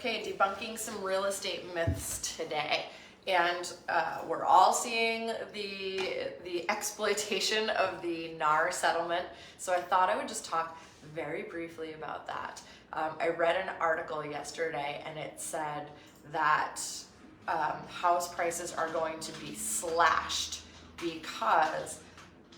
Okay, debunking some real estate myths today. And we're all seeing the exploitation of the NAR settlement. So I thought I would just talk very briefly about that. I read an article yesterday and it said that house prices are going to be slashed because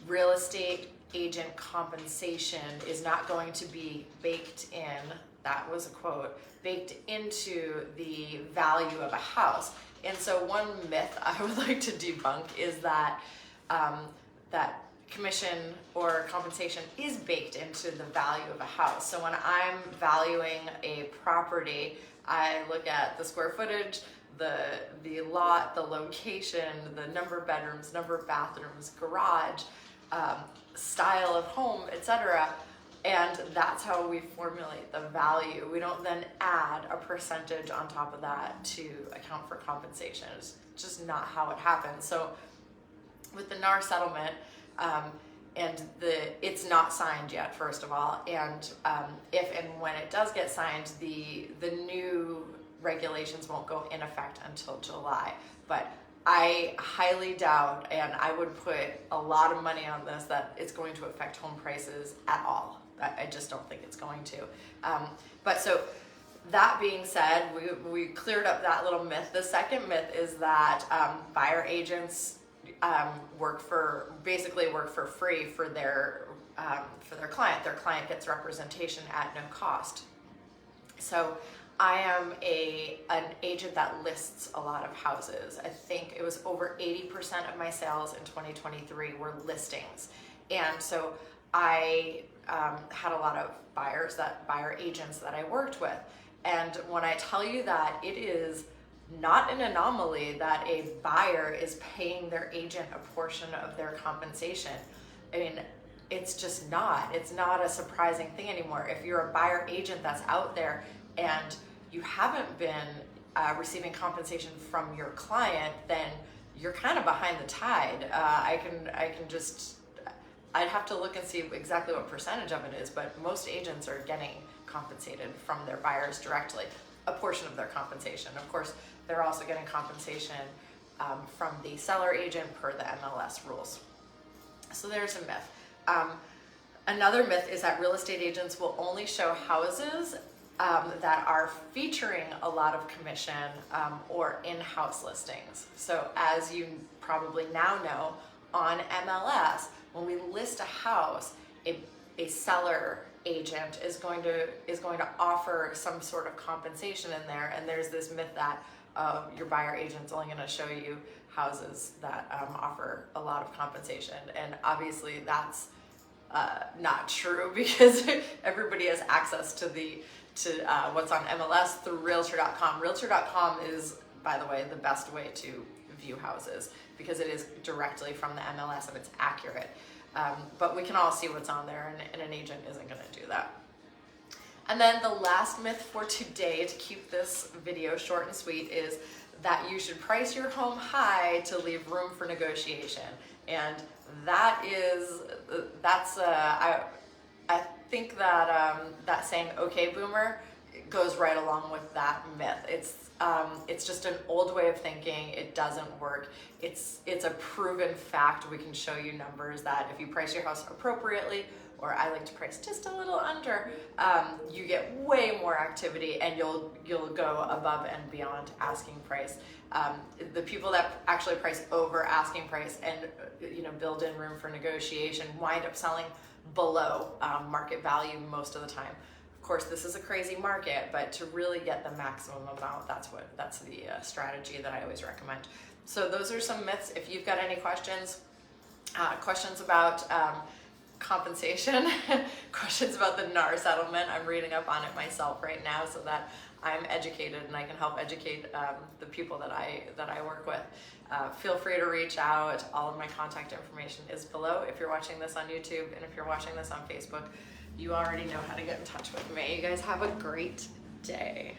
real estate agent compensation is not going to be baked in, that was a quote, baked into the value of a house. And so one myth I would like to debunk is that that commission or compensation is baked into the value of a house. So when I'm valuing a property, I look at the square footage, the lot, the location, the number of bedrooms, number of bathrooms, garage, style of home, etc. And that's how we formulate the value. We don't then add a percentage on top of that to account for compensation. It's just not how it happens. So with the NAR settlement, it's not signed yet, first of all, and if and when it does get signed, the new regulations won't go in effect until July. But I highly doubt, and I would put a lot of money on this, that it's going to affect home prices at all. I just don't think it's going to. But so that being said, we cleared up that little myth. The second myth is that buyer agents basically work for free for their client. Their client gets representation at no cost. So I am an agent that lists a lot of houses. I think it was over 80% of my sales in 2023 were listings. And so I had a lot of buyer agents that I worked with. And when I tell you that it is not an anomaly that a buyer is paying their agent a portion of their compensation, I mean, it's just not. It's not a surprising thing anymore. If you're a buyer agent that's out there and you haven't been receiving compensation from your client, then you're kind of behind the tide. I'd have to look and see exactly what percentage of it is, but most agents are getting compensated from their buyers directly, a portion of their compensation. Of course, they're also getting compensation from the seller agent per the MLS rules. So there's a myth. Another myth is that real estate agents will only show houses that are featuring a lot of commission or in-house listings. So as you probably now know, on MLS, when we list a house, a seller agent is going to offer some sort of compensation in there, and there's this myth that your buyer agent's only going to show you houses that offer a lot of compensation, and obviously that's not true because everybody has access to what's on MLS through Realtor.com. Realtor.com is, by the way, the best way to view houses because it is directly from the MLS and it's accurate. But we can all see what's on there, and an agent isn't going to do that. And then the last myth for today, to keep this video short and sweet, is that you should price your home high to leave room for negotiation. And I think that that saying "Okay, Boomer" goes right along with that myth. It's just an old way of thinking. It doesn't work. It's a proven fact. We can show you numbers that if you price your house appropriately, or I like to price just a little under, you get way more activity and you'll go above and beyond asking price. The people that actually price over asking price and build in room for negotiation wind up selling below market value most of the time. Of course, this is a crazy market, but to really get the maximum amount, that's the strategy that I always recommend. So those are some myths. If you've got any questions about compensation, questions about the NAR settlement, I'm reading up on it myself right now so that I'm educated and I can help educate the people that I work with. Feel free to reach out. All of my contact information is below if you're watching this on YouTube, and if you're watching this on Facebook, you already know how to get in touch with me. You guys have a great day.